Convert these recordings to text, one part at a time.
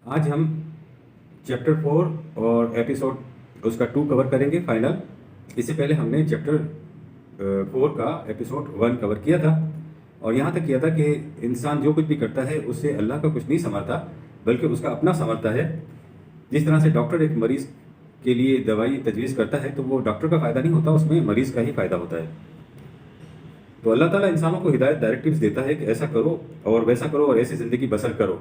آج ہم چیپٹر 4 اور ایپیسوڈ اس کا 2 کور کریں گے فائنل۔ اس سے پہلے ہم نے چیپٹر 4 کا ایپیسوڈ 1 کور کیا تھا اور یہاں تک کیا تھا کہ انسان جو کچھ بھی کرتا ہے اس سے اللہ کا کچھ نہیں سنورتا بلکہ اس کا اپنا سنورتا ہے۔ جس طرح سے ڈاکٹر ایک مریض کے لیے دوائی تجویز کرتا ہے تو وہ ڈاکٹر کا فائدہ نہیں ہوتا، اس میں مریض کا ہی فائدہ ہوتا ہے۔ تو اللہ تعالیٰ انسانوں کو ہدایت ڈائریکٹیوز دیتا ہے کہ ایسا کرو اور ویسا کرو اور ایسی زندگی بسر کرو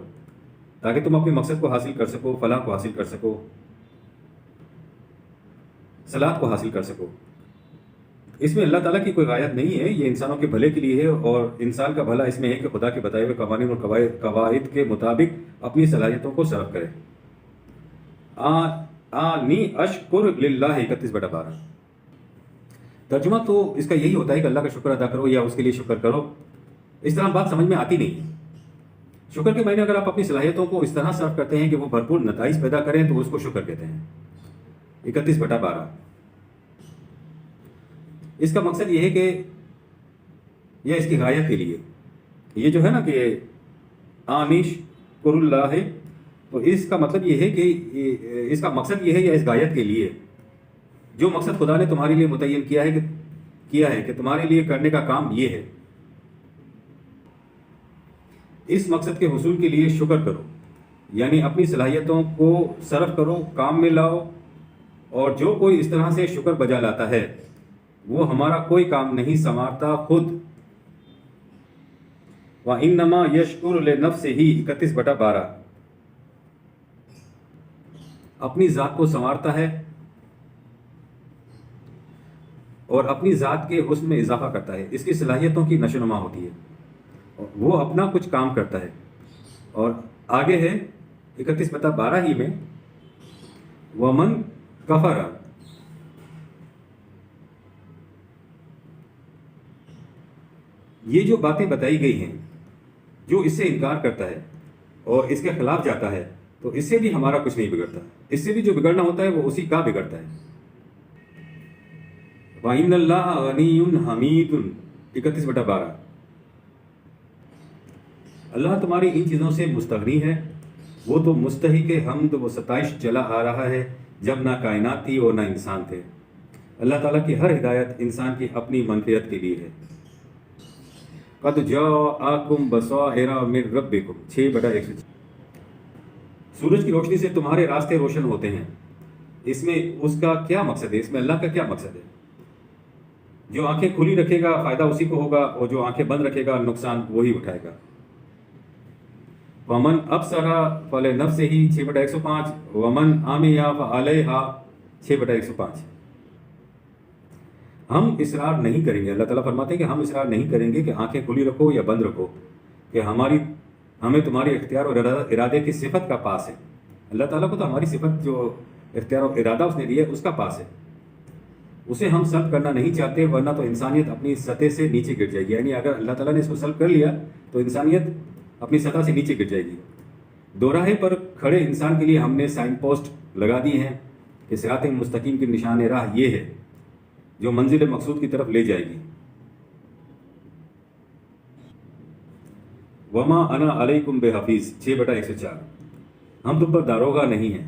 تاکہ تم اپنے مقصد کو حاصل کر سکو، فلاح کو حاصل کر سکو، صلاح کو حاصل کر سکو۔ اس میں اللہ تعالیٰ کی کوئی غایت نہیں ہے، یہ انسانوں کے بھلے کے لیے ہے اور انسان کا بھلا اس میں ہے کہ خدا کے بتائے ہوئے قوانین اور قواعد کے مطابق اپنی صلاحیتوں کو صرف کرے۔ آنی اشکر للہ 31/12۔ ترجمہ تو اس کا یہی ہوتا ہے کہ اللہ کا شکر ادا کرو یا اس کے لیے شکر کرو۔ اس طرح بات سمجھ میں آتی نہیں۔ شکر کے معنی اگر آپ اپنی صلاحیتوں کو اس طرح صرف کرتے ہیں کہ وہ بھرپور نتائج پیدا کریں تو اس کو شکر کہتے ہیں۔ 31/12۔ اس کا مقصد یہ ہے کہ یہ اس کی غایت کے لیے، یہ جو ہے نا کہ آنیش قر اللہ ہے، تو اس کا مطلب یہ ہے کہ اس کا مقصد یہ ہے یا اس غایت کے لیے جو مقصد خدا نے تمہارے لیے متعین کیا ہے کہ تمہارے لیے کرنے کا کام یہ ہے، اس مقصد کے حصول کے لیے شکر کرو، یعنی اپنی صلاحیتوں کو صرف کرو، کام میں لاؤ، اور جو کوئی اس طرح سے شکر بجا لاتا ہے وہ ہمارا کوئی کام نہیں سنوارتا خود۔ وَإِنَّمَا يَشْكُرُ لِنَفْسِهِ 31/12۔ اپنی ذات کو سنوارتا ہے اور اپنی ذات کے حسن میں اضافہ کرتا ہے، اس کی صلاحیتوں کی نشو و نما ہوتی ہے، وہ اپنا کچھ کام کرتا ہے۔ اور آگے ہے 31/12 ہی میں وَمَنْ كَفَرَ۔ یہ جو باتیں بتائی گئی ہیں، جو اس سے انکار کرتا ہے اور اس کے خلاف جاتا ہے تو اس سے بھی ہمارا کچھ نہیں بگڑتا، اس سے بھی جو بگڑنا ہوتا ہے وہ اسی کا بگڑتا ہے۔ وَإِنَّ اللَّهَ غَنِيٌّ حَمِيدٌ 31/12۔ اللہ تمہاری ان چیزوں سے مستغنی ہے، وہ تو مستحق حمد و ستائش چلا آ رہا ہے جب نہ کائنات تھی اور نہ انسان تھے۔ اللہ تعالیٰ کی ہر ہدایت انسان کی اپنی منفعت کے لیے ہے۔ قَدْ جَاءَكُمْ بَصَائِرَ مِن رَبِّكُمْ 6/106۔ سورج کی روشنی سے تمہارے راستے روشن ہوتے ہیں۔ اس میں اس کا کیا مقصد ہے؟ اس میں اللہ کا کیا مقصد ہے؟ جو آنکھیں کھلی رکھے گا فائدہ اسی کو ہوگا اور جو آنکھیں بند رکھے گا نقصان وہی اٹھائے گا۔ وَمَنْ أَبْصَرَ فَلِنَفْسِهِ 6/105۔ وَمَنْ عَمِيَ فَعَلَيْهَا 6/105۔ ہم اصرار نہیں کریں گے، اللہ تعالیٰ فرماتے ہیں کہ ہم اصرار نہیں کریں گے کہ آنکھیں کھلی رکھو یا بند رکھو، کہ ہمیں تمہاری اختیار اور ارادے کی صفت کا پاس ہے۔ اللہ تعالیٰ کو تو ہماری صفت جو اختیار اور ارادہ اس نے دی ہے اس کا پاس ہے، اسے ہم سلب کرنا نہیں چاہتے، ورنہ تو انسانیت اپنی سطح سے نیچے گر جائے گی۔ یعنی اگر اللہ تعالیٰ نے اس کو سلب کر لیا تو انسانیت اپنی سطح سے نیچے گر جائے گی۔ دوراہے پر کھڑے انسان کے لیے ہم نے سائن پوسٹ لگا دی ہیں کہ صراط مستقیم کی نشان راہ یہ ہے جو منزل مقصود کی طرف لے جائے گی۔ وما انا علیکم بحفیظ 6/104۔ ہم تم پر داروغہ نہیں ہیں۔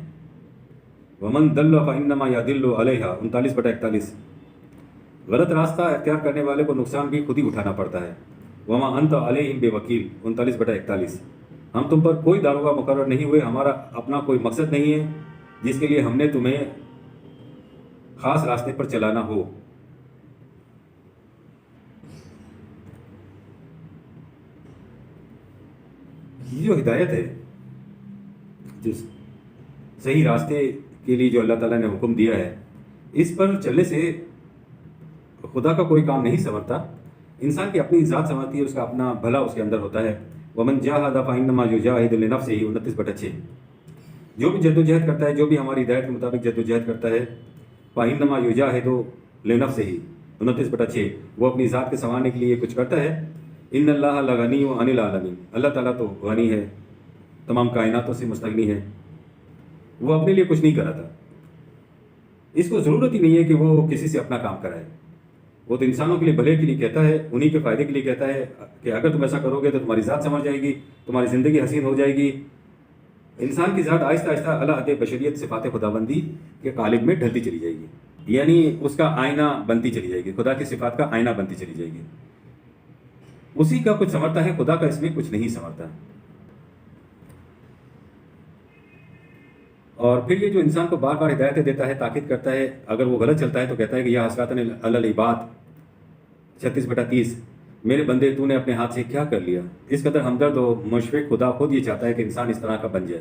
ومن دل فانما یدل علیہا 39/41۔ غلط راستہ اختیار کرنے والے کو نقصان بھی خود ہی اٹھانا پڑتا ہے۔ وما انت علیہم بوکیل 39/41۔ ہم تم پر کوئی داروغہ مقرر نہیں ہوئے، ہمارا اپنا کوئی مقصد نہیں ہے جس کے لیے ہم نے تمہیں خاص راستے پر چلانا ہو۔ یہ جو ہدایت ہے، جو صحیح راستے کے لیے جو اللہ تعالیٰ نے حکم دیا ہے، اس پر چلنے سے خدا کا کوئی کام نہیں سنورتا، انسان کی اپنی ذات سنورتی ہے، اس کا اپنا بھلا اس کے اندر ہوتا ہے۔ وَمَنْ جَاهَدَ فَإِنَّمَا يُجَاهِدُ لِنَفْسِهِ 29/6۔ جو بھی جد و جہد کرتا ہے، جو بھی ہماری ہدایت کے مطابق جد و جہد کرتا ہے، فَإِنَّمَا يُجَاهِدُ لِنَفْسِهِ 29/6، وہ اپنی ذات کے سنوارنے کے لیے کچھ کرتا ہے۔ ان اللہ لغنی عن العالمین، اللہ تعالیٰ تو غنی ہے، تمام کائناتوں سے مستغنی ہے، وہ اپنے لیے کچھ نہیں کرا تھا، اس کو ضرورت ہی نہیں ہے کہ وہ کسی سے اپنا کام کرائے۔ وہ تو انسانوں کے لیے بھلے کے لیے کہتا ہے، انہی کے فائدے کے لیے کہتا ہے کہ اگر تم ایسا کرو گے تو تمہاری ذات سنور جائے گی، تمہاری زندگی حسین ہو جائے گی، انسان کی ذات آہستہ آہستہ اعلیٰ حد بشریت صفات خداوندی کے قالب میں ڈھلتی چلی جائے گی، یعنی اس کا آئینہ بنتی چلی جائے گی، خدا کی صفات کا آئینہ بنتی چلی جائے گی۔ اسی کا کچھ سنورتا ہے، خدا کا اس میں کچھ نہیں سنورتا۔ اور پھر یہ جو انسان کو بار بار ہدایتیں دیتا ہے، تاکید کرتا ہے، اگر وہ غلط چلتا ہے تو کہتا ہے کہ یا حسراتن علی العباد 36/30، میرے بندے تو نے اپنے ہاتھ سے کیا کر لیا۔ اس قدر ہمدرد و مشفق خدا خود یہ چاہتا ہے کہ انسان اس طرح کا بن جائے،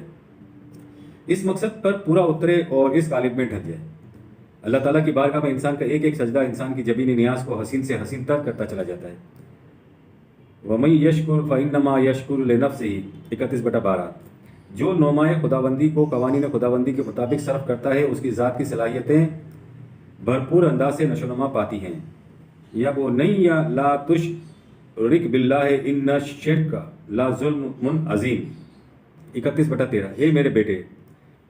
اس مقصد پر پورا اترے اور اس قالب میں ڈھل جائے۔ اللہ تعالیٰ کی بارگاہ میں انسان کا ایک ایک سجدہ انسان کی جبینی نیاز کو حسین سے حسین تر کرتا چلا جاتا ہے۔ وَمَن یشکر فَإِنَّمَا یشکر لِنَفْسِهِ 31/12، جو نعمائے خداوندی کو قوانین خداوندی کے مطابق صرف کرتا ہے، اس کی ذات کی صلاحیتیں بھرپور انداز سے نشو و نما پاتی ہیں۔ یا وہ نہیں یا لا تشرک باللہ ان الشرک لا ظلم عظیم 31/13، اے میرے بیٹے،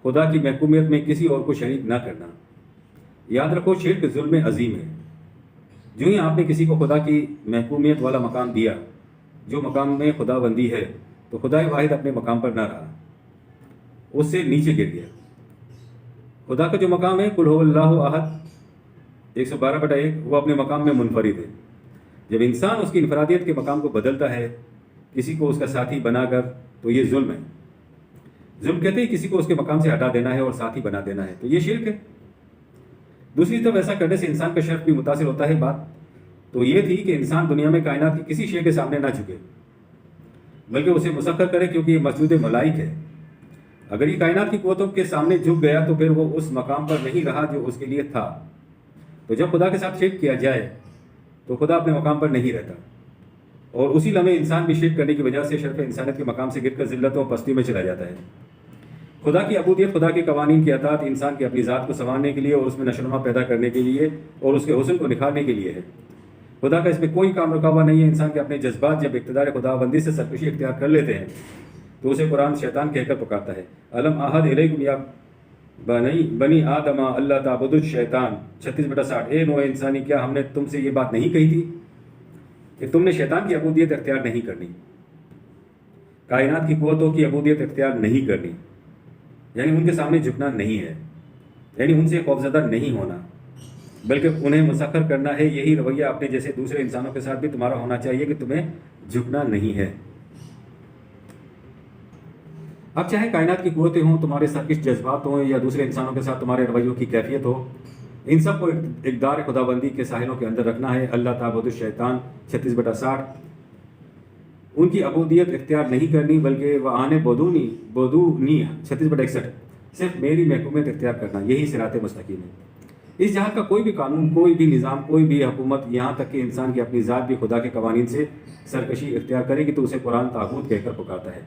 خدا کی محکومیت میں کسی اور کو شریک نہ کرنا۔ یاد رکھو، شرک ظلم عظیم ہے۔ جو ہی آپ نے کسی کو خدا کی محکومیت والا مقام دیا، جو مقام میں خدا بندی ہے، تو خدا واحد اپنے مقام پر نہ رہا، اس سے نیچے گر گیا۔ خدا کا جو مقام ہے قل هو اللہ احد 112/1، وہ اپنے مقام میں منفرد ہے۔ جب انسان اس کی انفرادیت کے مقام کو بدلتا ہے کسی کو اس کا ساتھی بنا کر، تو یہ ظلم ہے۔ ظلم کہتے ہیں کسی کو اس کے مقام سے ہٹا دینا ہے اور ساتھی بنا دینا ہے، تو یہ شرک ہے۔ دوسری طرف ایسا کرنے سے انسان کا شرف بھی متاثر ہوتا ہے۔ بات تو یہ تھی کہ انسان دنیا میں کائنات کی کسی شے کے سامنے نہ جھکے، بلکہ اسے مسخر کرے، کیونکہ یہ مسجود ملائک ہے۔ اگر یہ کائنات کی قوتوں کے سامنے جھک گیا تو پھر وہ اس مقام پر نہیں رہا جو اس کے لیے تھا۔ تو جب خدا کے ساتھ شرک کیا جائے تو خدا اپنے مقام پر نہیں رہتا، اور اسی لمحے انسان بھی شرک کرنے کی وجہ سے شرف انسانیت کے مقام سے گر کر ذلت و پستی میں چلا جاتا ہے۔ خدا کی عبودیت، خدا کے قوانین کی اطاعت انسان کی اپنی ذات کو سنوارنے کے لیے اور اس میں نشو و نما پیدا کرنے کے لیے اور اس کے حسن کو نکھارنے کے لیے ہے۔ خدا کا اس میں کوئی کام رکاوا نہیں ہے۔ انسان کے اپنے جذبات جب اقتدار خدا بندی سے سرکشی اختیار کر لیتے ہیں تو اسے قرآن شیطان کہہ کر پکارتا ہے۔ الم احد الیکم یا بنی آدم اللہ تعبدوا الشیطان 36/60، اے نوع انسانی، کیا ہم نے تم سے یہ بات نہیں کہی تھی کہ تم نے شیطان کی عبودیت اختیار نہیں کرنی، کائنات کی قوتوں کی عبودیت اختیار نہیں کرنی، یعنی ان کے سامنے جھکنا نہیں ہے، یعنی ان سے خوفزدہ نہیں ہونا، بلکہ انہیں مسخر کرنا ہے۔ یہی رویہ اپنے جیسے دوسرے انسانوں کے ساتھ بھی تمہارا ہونا چاہیے کہ تمہیں جھکنا نہیں ہے۔ اب چاہے کائنات کی قوتیں ہوں، تمہارے سرکش جذبات ہوں، یا دوسرے انسانوں کے ساتھ تمہارے رویوں کی کیفیت ہو، ان سب کو اقدار خداوندی کے ساحلوں کے اندر رکھنا ہے۔ اللہ تعبد الشیطان 36/60، ان کی عبودیت اختیار نہیں کرنی، بلکہ وہ آنے بدونی 36/61، صرف میری محکومیت اختیار کرنا، یہی صراط مستقیم ہے۔ اس جہاں کا کوئی بھی قانون، کوئی بھی نظام، کوئی بھی حکومت، یہاں تک کہ انسان کی اپنی ذات بھی خدا کے قوانین سے سرکشی اختیار کرے گی تو اسے قرآن طاغوت کہہ کر پکارتا ہے۔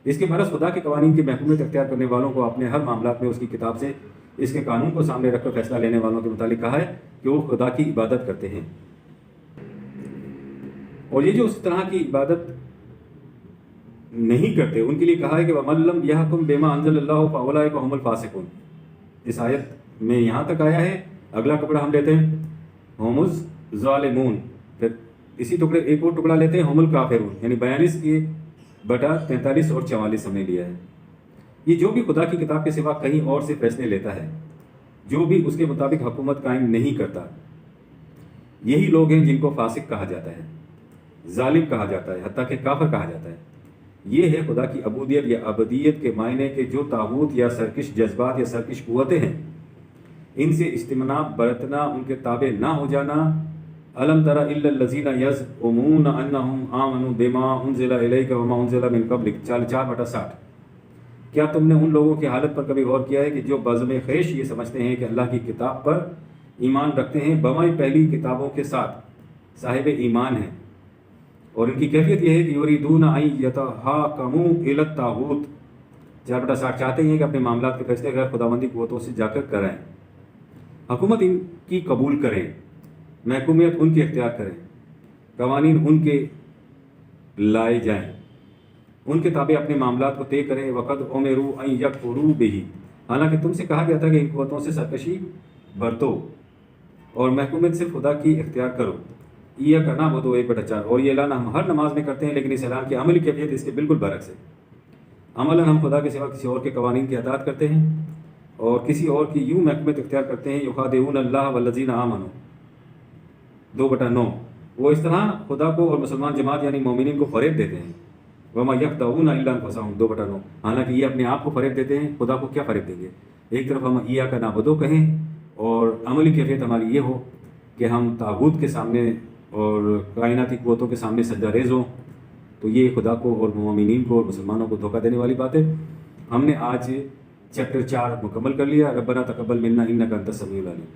اس کے برعکس خدا کے قوانین کی محکومیت اختیار کرنے والوں کو اپنے ہر معاملات میں اس کی کتاب سے اس کے قانون کو سامنے رکھ کر فیصلہ لینے والوں کے متعلق کہا ہے کہ وہ خدا کی عبادت کرتے ہیں، اور یہ جو اس طرح کی عبادت نہیں کرتے ان کے لیے کہا ہے کہ وَمَن لَّمْ يَحْكُم بِمَا أَنزَلَ اللَّهُ فَأُولَٰئِكَ هُمُ الْفَاسِقُونَ۔ اس آیت میں یہاں تک آیا ہے۔ اگلا ٹکڑا ہم لیتے ہیں ہم الظالمون، پھر اسی ٹکڑے ایک اور ٹکڑا لیتے ہیں ہم الکافرون، یعنی 42/43 اور 44 ہم نے لیا ہے۔ یہ جو بھی خدا کی کتاب کے سوا کہیں اور سے فیصلے لیتا ہے، جو بھی اس کے مطابق حکومت قائم نہیں کرتا، یہی لوگ ہیں جن کو فاسق کہا جاتا ہے، ظالم کہا جاتا ہے، حتیٰ کہ کافر کہا جاتا ہے۔ یہ ہے خدا کی عبودیت یا ابدیت کے معنی کے جو طاغوت یا سرکش جذبات یا سرکش قوتیں ہیں، ان سے اجتناب برتنا، ان کے تابع نہ ہو جانا۔ الم تر الا الذین یزعمون انہم آمنوا بما انزل الیک وما انزل من قبلک 4/60۔ کیا تم نے ان لوگوں کی حالت پر کبھی غور کیا ہے کہ جو بزم خیش یہ سمجھتے ہیں کہ اللہ کی کتاب پر ایمان رکھتے ہیں، بمائی پہلی کتابوں کے ساتھ صاحب ایمان ہیں، اور ان کی کیفیت یہ ہے کہ یریدون ان یتحاکموا الی الطاغوت 4/60، چاہتے ہیں کہ اپنے معاملات کے فیصلے غیر خداوندی قوتوں سے جا کر کریں، حکومت ان کی قبول کریں، محکومیت ان کی اختیار کریں، قوانین ان کے لائے جائیں، ان کے تابع اپنے معاملات کو طے کریں۔ وقد امروا ان یکفروا بہ، حالانکہ تم سے کہا گیا تھا کہ ان قوتوں سے سرکشی برتو اور محکومیت صرف خدا کی اختیار کرو۔ یہ کرنا وہ تو 1/4، اور یہ اعلان ہم ہر نماز میں کرتے ہیں، لیکن اس اعلان کی عملی کیفیت اس کے بالکل برعکس ہے۔ عملاً ہم خدا کے سوا کسی اور کے قوانین کی اطاعت کرتے ہیں اور کسی اور کی یوں محکمت اختیار کرتے ہیں، یخادعون اللہ والذین آمنوا 2/9، وہ اس طرح خدا کو اور مسلمان جماعت یعنی مومنین کو فریب دیتے ہیں، وما یخدعون الا انفسهم 2/9، حالانکہ یہ اپنے آپ کو فریب دیتے ہیں، خدا کو کیا فریب دیں گے؟ ایک طرف ہم ایاک نعبدو کہیں اور عملی کیفیت ہماری یہ ہو کہ ہم طاغوت کے سامنے اور کائناتی قوتوں کے سامنے سجدہ ریز ہوں، تو یہ خدا کو اور مومنین کو اور مسلمانوں کو دھوکہ دینے والی بات ہے۔ ہم نے آج چیپٹر 4 مکمل کر لیا۔ ربنا تقبل منا انک انت السمیع العلیم۔